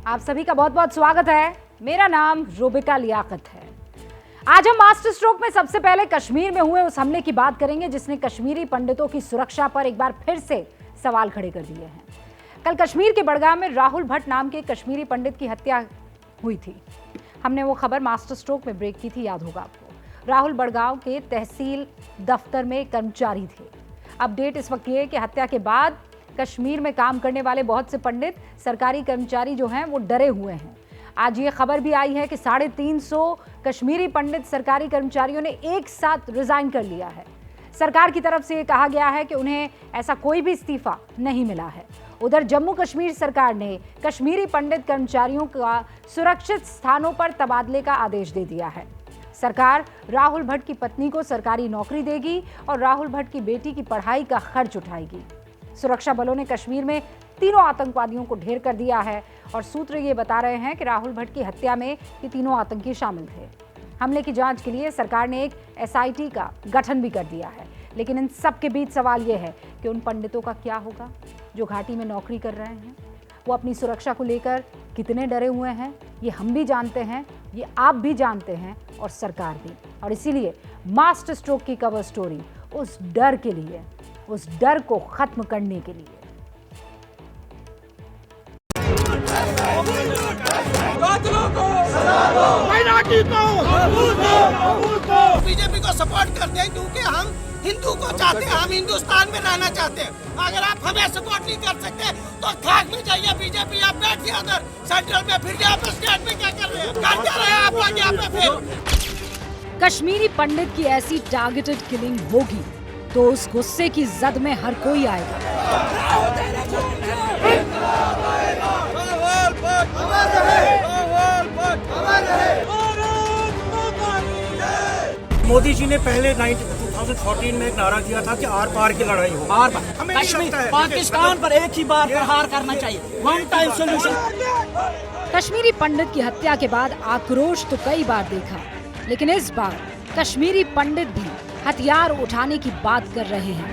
आप सभी का बहुत बहुत स्वागत है। मेरा नाम रुबिका लियाकत है। आज हम मास्टर स्ट्रोक में सबसे पहले कश्मीर में हुए उस हमले की बात करेंगे जिसने कश्मीरी पंडितों की सुरक्षा पर एक बार फिर से सवाल खड़े कर दिए हैं। कल कश्मीर के बड़गाम में राहुल भट्ट नाम के कश्मीरी पंडित की हत्या हुई थी। हमने वो खबर मास्टर स्ट्रोक में ब्रेक की थी, याद होगा आपको। राहुल बड़गांव के तहसील दफ्तर में कर्मचारी थे। अपडेट इस वक्त ये है कि हत्या के बाद कश्मीर में काम करने वाले बहुत से पंडित, सरकारी कर्मचारी जो हैं वो डरे हुए हैं। आज ये खबर भी आई है कि 350 कश्मीरी पंडित सरकारी कर्मचारियों ने एक साथ रिजाइन कर लिया है। सरकार की तरफ से ये कहा गया है कि उन्हें ऐसा कोई भी इस्तीफा नहीं मिला है। उधर जम्मू कश्मीर सरकार ने कश्मीरी पंडित कर्मचारियों का सुरक्षित स्थानों पर तबादले का आदेश दे दिया है। सरकार राहुल भट्ट की पत्नी को सरकारी नौकरी देगी और राहुल भट्ट की बेटी की पढ़ाई का खर्च उठाएगी। सुरक्षा बलों ने कश्मीर में तीनों आतंकवादियों को ढेर कर दिया है और सूत्र ये बता रहे हैं कि राहुल भट्ट की हत्या में ये तीनों आतंकी शामिल थे। हमले की जांच के लिए सरकार ने एक SIT का गठन भी कर दिया है। लेकिन इन सब के बीच सवाल ये है कि उन पंडितों का क्या होगा जो घाटी में नौकरी कर रहे हैं। वो अपनी सुरक्षा को लेकर कितने डरे हुए हैं, ये हम भी जानते हैं, ये आप भी जानते हैं और सरकार भी। और इसीलिए मास्टर स्ट्रोक की कवर स्टोरी उस डर के लिए, उस डर को खत्म करने के लिए। बीजेपी को सपोर्ट करते हैं क्योंकि हम हिंदू को चाहते हैं, हम हिंदुस्तान में रहना चाहते हैं। अगर आप हमें सपोर्ट नहीं कर सकते तो खाक में जाइए बीजेपी, आप बैठिए उधर सेंट्रल में, फिर यहाँ पे स्टेट में क्या कर रहे हैं, कर क्या रहे हैं आप लोग यहाँ पे। फिर कश्मीरी पंडित की ऐसी टारगेटेड किलिंग होगी तो उस गुस्से की जद में हर कोई आएगा। मोदी जी ने पहले 2014 में एक नारा दिया था कि आर पार की लड़ाई हो। आर पार कश्मीर पाकिस्तान पर एक ही बार प्रहार करना चाहिए, वन टाइम सोल्यूशन। कश्मीरी पंडित की हत्या के बाद आक्रोश तो कई बार देखा, लेकिन इस बार कश्मीरी पंडित भी हथियार उठाने की बात कर रहे हैं।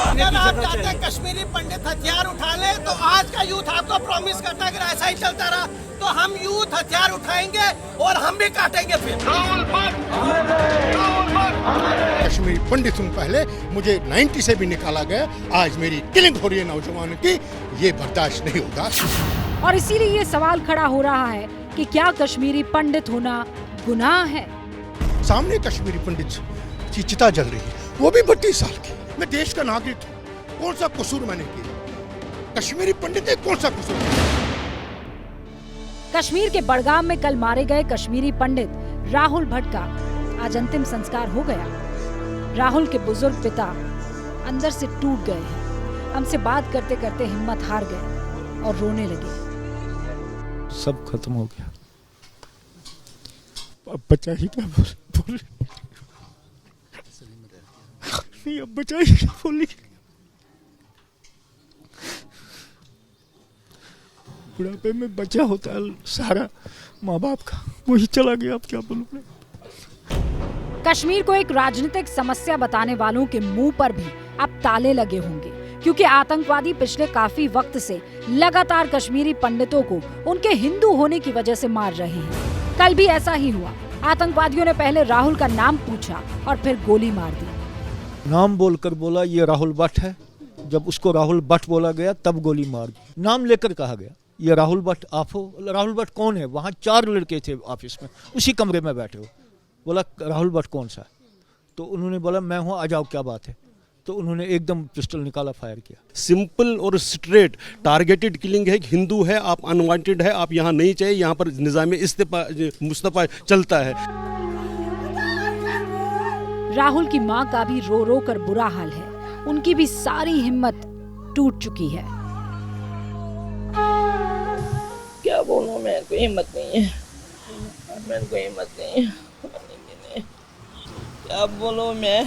अगर आप चाहते हैं कश्मीरी पंडित हथियार उठा ले तो आज का यूथ आपको प्रॉमिस करता है अगर ऐसा ही चलता रहा तो हम यूथ हथियार उठाएंगे और हम भी काटेंगे। फिर कश्मीरी पंडित हूँ, पहले मुझे 90 से भी निकाला गया, आज मेरी किलिंग हो रही है नौजवानों की, ये बर्दाश्त नहीं होगा। और इसीलिए ये सवाल खड़ा हो रहा है कि क्या कश्मीरी पंडित होना गुनाह है। सामने कश्मीरी पंडित की चिता जल रही है, वो भी 32 साल की। मैं देश का नागरिक हूँ, कौन सा कसूर मैंने किया? कश्मीरी पंडित ने कौन सा कसूर? कश्मीर के बड़गाम में कल मारे गए कश्मीरी पंडित राहुल भट्ट का आज अंतिम संस्कार हो गया। राहुल के बुजुर्ग पिता अंदर से टूट गए हैं। हमसे बात करते करते हिम्मत हार गए और रोने लगे। सब खत्म हो गया। अब बचा ही क्या बोले? नहीं, अब बचा ही क्या बोले? बुढ़ापे में बचा होता है सारा माँ बाप का, वही चला गया। अब क्या बोलूं? कश्मीर को एक राजनीतिक समस्या बताने वालों के मुंह पर भी अब ताले लगे होंगे, क्योंकि आतंकवादी पिछले काफी वक्त से लगातार कश्मीरी पंडितों को उनके हिंदू होने की वजह से मार रहे हैं। कल भी ऐसा ही हुआ। आतंकवादियों ने पहले राहुल का नाम पूछा और फिर गोली मार दी। नाम बोलकर बोला ये राहुल भट्ट है। जब उसको राहुल भट्ट बोला गया तब गोली मार दी। नाम लेकर कहा गया ये राहुल भट्ट आप हो। राहुल भट्ट कौन है? वहाँ 4 लड़के थे ऑफिस में, उसी कमरे में बैठे हो। बोला राहुल भट्ट कौन सा? तो उन्होंने बोला मैं हूँ, आ जाओ क्या बात है। तो उन्होंने एकदम पिस्टल निकाला, फायर किया। सिंपल और स्ट्रेट टारगेटेड किलिंग है। हिंदू है आप, अनवांटेड है आप, यहाँ नहीं चाहिए। यहाँ पर निज़ाम मुस्तफा चलता है। राहुल की माँ का भी रो रो कर बुरा हाल है। उनकी भी सारी हिम्मत टूट चुकी है। क्या बोलूं, मैं कोई हिम्मत नहीं है, मेरे को हिम्मत नहीं है। क्या बोलूं मैं,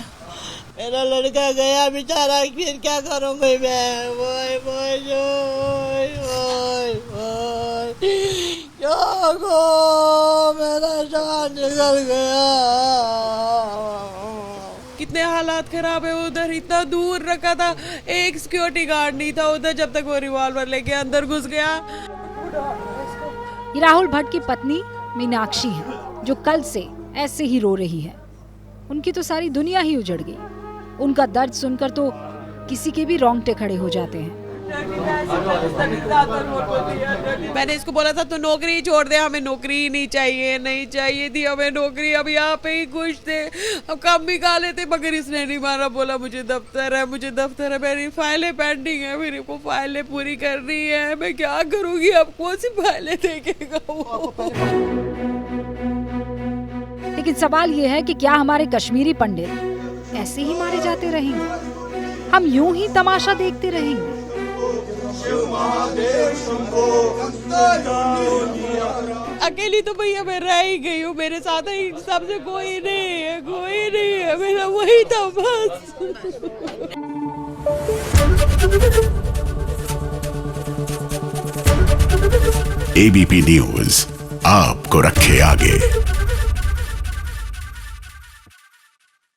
मेरा लड़का गया बेचारा, फिर क्या करूंगी मैं? वोय वोय वोय वोय वोय, क्या गो मेरा जान निकल गया। इतने हालात खराब है उधर, इतना दूर रखा था, एक सिक्योरिटी गार्ड नहीं था उधर जब तक वो रिवॉल्वर लेके अंदर घुस गया। ये राहुल भट्ट की पत्नी मीनाक्षी है, जो कल से ऐसे ही रो रही है। उनकी तो सारी दुनिया ही उजड़ गई। उनका दर्द सुनकर तो किसी के भी रोंगटे खड़े हो जाते हैं। मैंने इसको बोला था तो नौकरी छोड़ दे, हमें नौकरी ही नहीं चाहिए, नहीं चाहिए थी हमें नौकरी, अब यहाँ पे ही खुश थे, अब काम भी खा लेते, मगर इसने नहीं मारा। बोला मुझे दफ्तर है, मुझे दफ्तर है, मेरी फाइलें पेंडिंग है, मेरे को फाइलें पूरी करनी है, मैं क्या करूँगी, अब कौन सी फाइलें देखेगा वो। लेकिन सवाल ये है कि क्या हमारे कश्मीरी पंडित ऐसे ही मारे जाते रहेंगे? हम यूं ही तमाशा देखते रहेंगे? अकेली तो भैया मैं रह ही गई हूँ, मेरे साथ ही सबसे कोई नहीं है, कोई नहीं है, मेरा वही था बस। एबीपी न्यूज आपको रखे आगे।